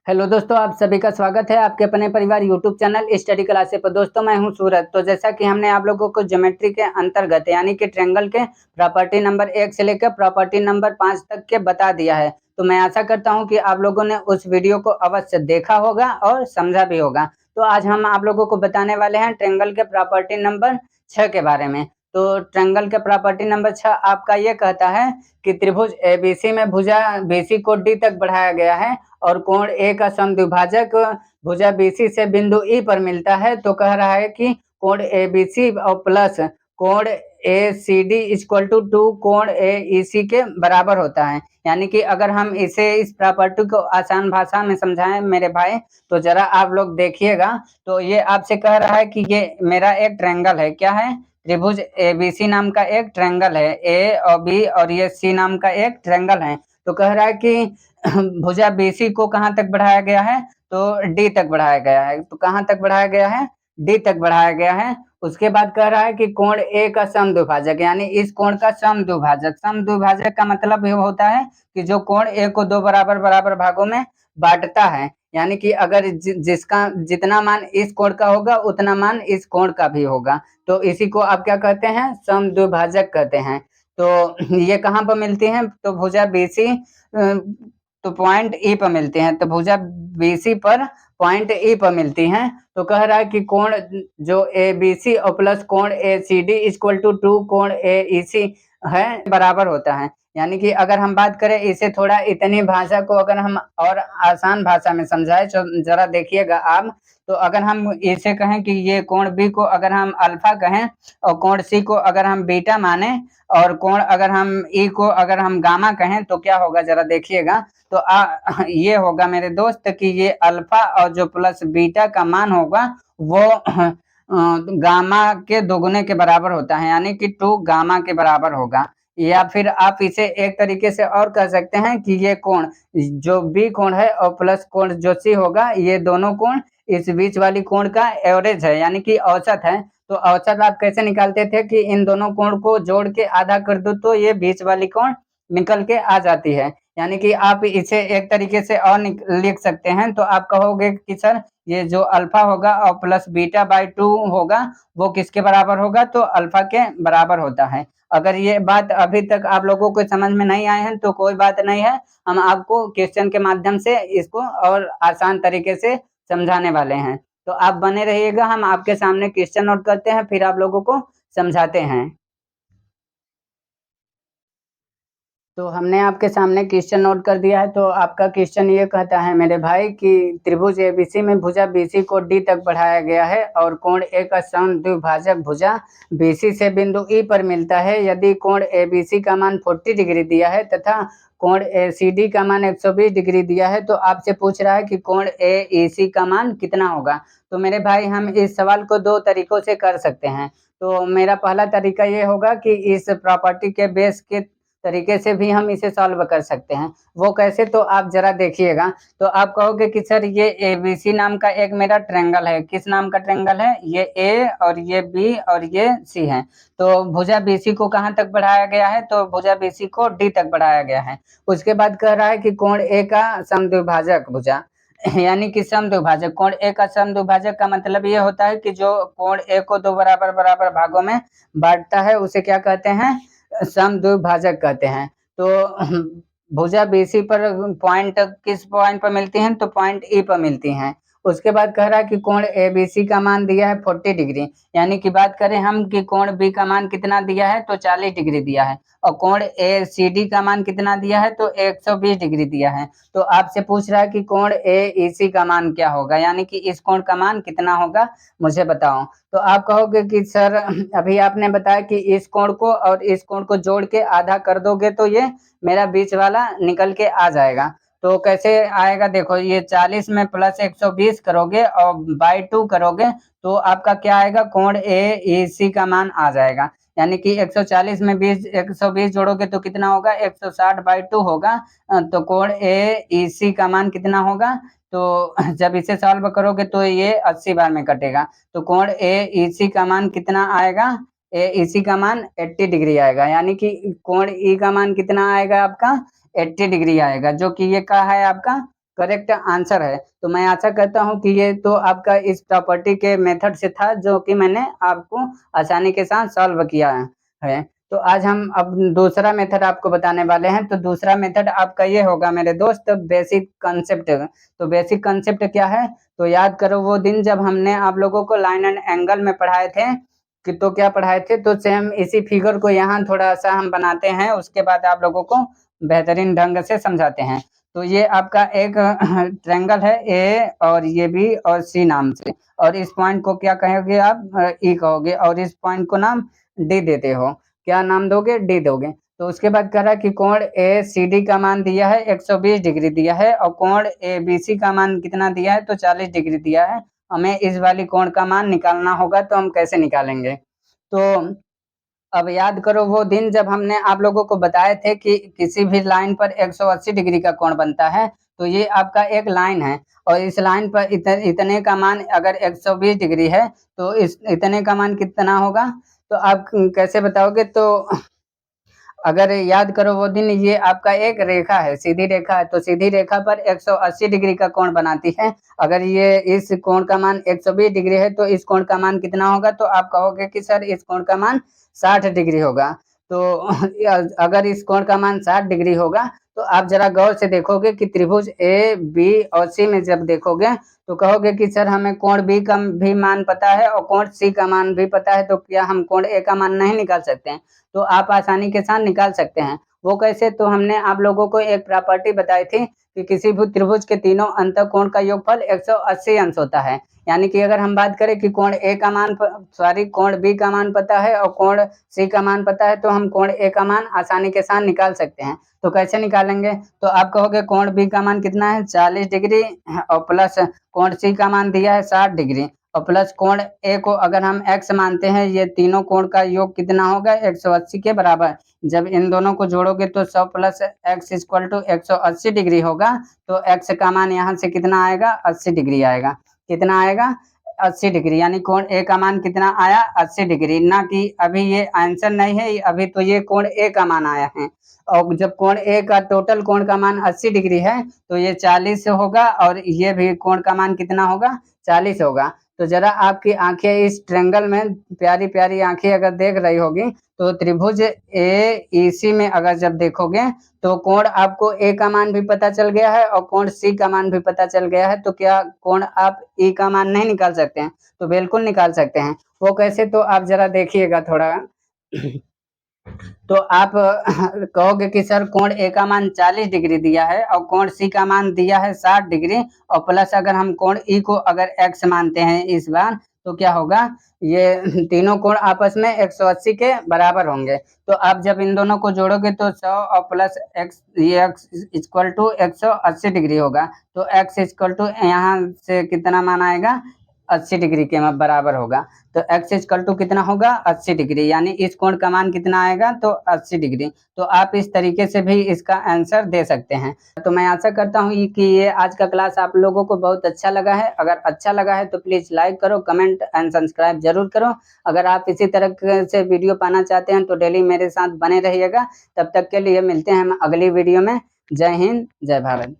Hello दोस्तों, आप सभी का स्वागत है आपके अपने परिवार यूट्यूब चैनल स्टडी क्लासेस पर। दोस्तों मैं हूं सूरज। तो जैसा कि हमने आप लोगों को ज्योमेट्री के अंतर्गत यानी कि ट्रायंगल के प्रॉपर्टी नंबर 1 से लेकर प्रॉपर्टी नंबर 5 तक के बता दिया है। तो मैं आशा करता हूं कि आप लोगों ने उस वीडियो को अवश्य देखा होगा और समझा भी होगा। तो आज हम आप लोगों को बताने वाले हैं ट्रायंगल के प्रॉपर्टी नंबर 6 के बारे में। तो ट्रायंगल के प्रॉपर्टी नंबर 6 आपका ये कहता है कि त्रिभुज एबीसी में भुजा बीसी को डी तक बढ़ाया गया है और कोण ए का समद्विभाजक भुजा बीसी से बिंदु ई पर मिलता है। तो कह रहा है कि कोण ए बी सी और प्लस कोण ए सी डी इक्वल टू 2 कोण ए ई सी के बराबर होता है। यानी कि अगर हम इसे इस प्रॉपर्टी को आसान भाषा में समझाएं मेरे भाई, तो जरा आप लोग देखिएगा। तो ये आपसे कह रहा है कि ये मेरा एक ट्रायंगल है। क्या है? त्रिभुज एबीसी नाम का एक ट्रायंगल है। ए और बी और ये सी नाम का एक ट्रायंगल है। तो कह रहा है कि भुजा बीसी को कहाँ तक बढ़ाया गया है? तो डी तक बढ़ाया गया है। तो कहाँ तक बढ़ाया गया है? डी तक बढ़ाया गया है। उसके बाद कह रहा है कि कोण ए का समद्विभाजक यानी इस कोण का समद्विभाजक। समद्विभाजक का मतलब ये होता है कि जो कोण ए को दो बराबर बराबर भागों में बांटता है। यानी कि अगर जिसका जितना मान इस कोण का होगा उतना मान इस कोण का भी होगा। तो इसी को आप क्या कहते हैं? समद्विभाजक कहते हैं। तो ये कहाँ पर मिलती हैं? तो भुजा बीसी तो पॉइंट ई पर मिलते हैं। तो भुजा बीसी पर पॉइंट ई पर मिलती हैं। तो कह रहा है कि कोण जो ए बी सी और प्लस कोण ए सी डी इक्वल टू 2 कोण ए ई सी है बराबर होता है। यानी कि अगर हम बात करें इसे थोड़ा इतनी भाषा को अगर हम और आसान भाषा में समझाएं तो जरा देखिएगा आप। तो अगर हम इसे कहें कि ये कोण बी को अगर हम अल्फा कहें और कोण सी को अगर हम बीटा माने और कोण अगर हम ई को अगर हम गामा कहें तो क्या होगा जरा देखिएगा। तो ये होगा मेरे दोस्त कि ये अल्फा और जो प्लस बीटा का मान होगा वो गामा के दोगुने के बराबर होता है। यानी कि 2 गामा के बराबर होगा। या फिर आप इसे एक तरीके से और कह सकते हैं कि ये कोण जो बी कोण है और प्लस कोण जो सी होगा, ये दोनों कोण इस बीच वाली कोण का एवरेज है यानी कि औसत है। तो औसत आप कैसे निकालते थे कि इन दोनों कोण को जोड़ के आधा कर दो तो ये बीच वाली कोण निकल के आ जाती है। यानी कि आप इसे एक तरीके से और लिख सकते हैं। तो आप कहोगे कि सर ये जो अल्फा होगा और प्लस बीटा बाई 2 होगा वो किसके बराबर होगा? तो अल्फा के बराबर होता है। अगर ये बात अभी तक आप लोगों को समझ में नहीं आए हैं तो कोई बात नहीं है, हम आपको क्वेश्चन के माध्यम से इसको और आसान तरीके से समझाने वाले हैं। तो आप बने रहिएगा, हम आपके सामने क्वेश्चन नोट करते हैं फिर आप लोगों को समझाते हैं। तो हमने आपके सामने क्वेश्चन नोट कर दिया है। तो आपका क्वेश्चन ये कहता है मेरे भाई कि त्रिभुज एबीसी में भुजा बीसी को डी तक बढ़ाया गया है और कोण ए का समद्विभाजक भुजा बीसी से बिंदु ई पर मिलता है। यदि कोण एबीसी का मान 40 डिग्री दिया है तथा कोण एसीडी का मान 120 डिग्री दिया है, तो आपसे पूछ रहा है कि कोण एईसी का मान कितना होगा। तो मेरे भाई हम इस सवाल को दो तरीकों से कर सकते हैं। तो मेरा पहला तरीका ये होगा कि इस प्रॉपर्टी के बेस के तरीके से भी हम इसे सॉल्व कर सकते हैं। वो कैसे? तो आप जरा देखिएगा। तो आप कहोगे कि सर ये एबीसी नाम का एक मेरा ट्रायंगल है। किस नाम का ट्रायंगल है? ये ए और ये बी और ये सी है। तो भुजा बीसी को कहाँ तक बढ़ाया गया है? तो भुजा बीसी को डी तक बढ़ाया गया है। उसके बाद कह रहा है कि कोण ए का समद्विभाजक भुजा यानी कि समद्विभाजक कोण ए का समद्विभाजक का मतलब ये होता है कि जो कोण ए को दो बराबर बराबर भागों में बांटता है उसे क्या कहते हैं? समद्विभाजक कहते हैं। तो भुजा बीसी पर पॉइंट किस पॉइंट पर मिलती हैं? तो पॉइंट ई पर मिलती हैं। उसके बाद कह रहा है कि कोण एबीसी का मान दिया है 40 डिग्री। यानी कि बात करें हम कि कोण बी का मान कितना दिया है? तो 40 डिग्री दिया है। और कोण एसीडी का मान कितना दिया है? तो 120 डिग्री दिया है। तो आपसे पूछ रहा है कि कोण एईसी का मान क्या होगा, यानी कि इस कोण का मान कितना होगा, मुझे बताओ। तो आप कहोगे कि सर अभी आपने बताया कि इस कोण को और इस कोण को जोड़ के आधा कर दोगे तो ये मेरा बीच वाला निकल के आ जाएगा। तो कैसे आएगा? देखो, ये 40 में प्लस 120 करोगे और बाई 2 करोगे तो आपका क्या आएगा? कोण एईसी का मान आ जाएगा। यानी कि 140 में 120 जोड़ोगे तो कितना होगा? 160 बाई 2 होगा। तो कोण एईसी का मान कितना होगा? तो जब इसे सॉल्व करोगे तो ये 80 बार में कटेगा। तो कोण एईसी का मान कितना आएगा? एईसी का मान 80 डिग्री आएगा। यानी कि कोण ई का मान कितना आएगा आपका? 80 डिग्री आएगा, जो कि ये क्या है आपका करेक्ट आंसर है। तो मैं आशा करता हूँ कि ये तो आपका इस प्रॉपर्टी के मेथड से था जो कि मैंने आपको आसानी के साथ सॉल्व किया है। तो आज हम अब दूसरा मेथड आपको बताने वाले हैं। तो दूसरा मेथड आपका ये होगा मेरे दोस्त, बेसिक कंसेप्ट। तो बेसिक कंसेप्ट क्या है? तो याद करो वो दिन जब हमने आप लोगों को लाइन एंड एंगल में पढ़ाए थे कि तो क्या पढ़ाए थे, तो सेम इसी फिगर को यहाँ थोड़ा सा हम बनाते हैं, उसके बाद आप लोगों को बेहतरीन ढंग से समझाते हैं। तो ये आपका एक ट्रायंगल है ए और ये बी और सी नाम से, और इस पॉइंट को क्या कहोगे आप? ई कहोगे, और इस पॉइंट को नाम डी देते हो। क्या नाम दोगे? डी दोगे। तो उसके बाद कह रहा है कि कोण ए सी डी का मान दिया है 120 डिग्री दिया है, और कोण ए बी सी का मान कितना दिया है? तो 40 डिग्री दिया है। हमें इस वाली कोण का मान निकालना होगा, तो हम कैसे निकालेंगे? तो अब याद करो वो दिन जब हमने आप लोगों को बताए थे कि किसी भी लाइन पर 180 डिग्री का कोण बनता है। तो ये आपका एक लाइन है, और इस लाइन पर इतने का मान अगर 120 डिग्री है, तो इस इतने का मान कितना होगा? तो आप कैसे बताओगे? तो अगर याद करो वो दिन, ये आपका एक रेखा है, सीधी रेखा है, तो सीधी रेखा पर 180 डिग्री का कोण बनाती है। अगर ये इस कोण का मान 120 डिग्री है, तो इस कोण का मान कितना होगा? तो आप कहोगे कि सर इस कोण का मान 60 डिग्री होगा। तो अगर इस कोण का मान 60 डिग्री होगा, तो आप जरा गौर से देखोगे कि त्रिभुज ए बी और सी में जब देखोगे, तो कहोगे कि सर हमें कोण बी का भी मान पता है और कोण सी का मान भी पता है, तो क्या हम कोण ए का मान नहीं निकाल सकते हैं? तो आप आसानी के साथ निकाल सकते हैं। वो कैसे? तो हमने आप लोगों को एक प्रॉपर्टी बताई थी कि किसी भी त्रिभुज के तीनों अंतःकोण का योगफल 180 अंश होता है। यानी कि अगर हम बात करें कि कोण ए का मान कोण बी का मान पता है और कोण सी का मान पता है, तो हम कोण ए का मान आसानी के साथ निकाल सकते हैं। तो कैसे निकालेंगे? तो आप कहोगे कोण बी का मान कितना है? 40 डिग्री, और प्लस कोण सी का मान दिया है 60 डिग्री, और प्लस कोण ए को अगर हम x मानते हैं, ये तीनों कोण का योग कितना होगा? 180 के बराबर। जब इन दोनों को जोड़ोगे तो 100 plus x equal to 180 degree होगा। तो x का मान यहाँ से कितना आएगा? 80 डिग्री आएगा। कितना आएगा? 80 डिग्री। यानी कोण ए का मान कितना आया? 80 डिग्री। ना कि अभी ये आंसर नहीं है, अभी तो ये कोण ए का मान आया है। और जब कोण ए का टोटल कोण का मान 80 डिग्री है, तो ये 40 होगा, और ये भी कोण का मान कितना होगा? 40 होगा। तो जरा आपकी आंखें इस ट्रायंगल में, प्यारी प्यारी आंखें अगर देख रही होगी, तो त्रिभुज ए ई सी में अगर जब देखोगे, तो कोण आपको ए का मान भी पता चल गया है और कोण सी का मान भी पता चल गया है। तो क्या कोण आप ई का मान नहीं निकाल सकते हैं? तो बिल्कुल निकाल सकते हैं। वो कैसे? तो आप जरा देखिएगा थोड़ा। तो आप कहोगे कि सर कोण ए का मान 40 डिग्री दिया है और कोण सी का मान दिया है 60 डिग्री, और प्लस अगर हम कोण ई को अगर x मानते हैं इस बार, तो क्या होगा? ये तीनों कोण आपस में 180 के बराबर होंगे। तो आप जब इन दोनों को जोड़ोगे तो 100 और प्लस x, ये x इक्वल टू 180 डिग्री होगा। तो x इक्वल टू यहाँ से कितना मान आएगा? 80 डिग्री के बराबर होगा। तो x इक्वल टू कितना होगा? 80 डिग्री। यानी इस कोण का मान कितना आएगा? तो 80 डिग्री। तो आप इस तरीके से भी इसका आंसर दे सकते हैं। तो मैं आशा करता हूँ कि ये आज का क्लास आप लोगों को बहुत अच्छा लगा है। अगर अच्छा लगा है तो प्लीज लाइक करो, कमेंट एंड सब्सक्राइब जरूर करो। अगर आप इसी तरह से वीडियो पाना चाहते हैं तो डेली मेरे साथ बने रहिएगा। तब तक के लिए मिलते हैं हम अगली वीडियो में। जय हिंद, जय भारत।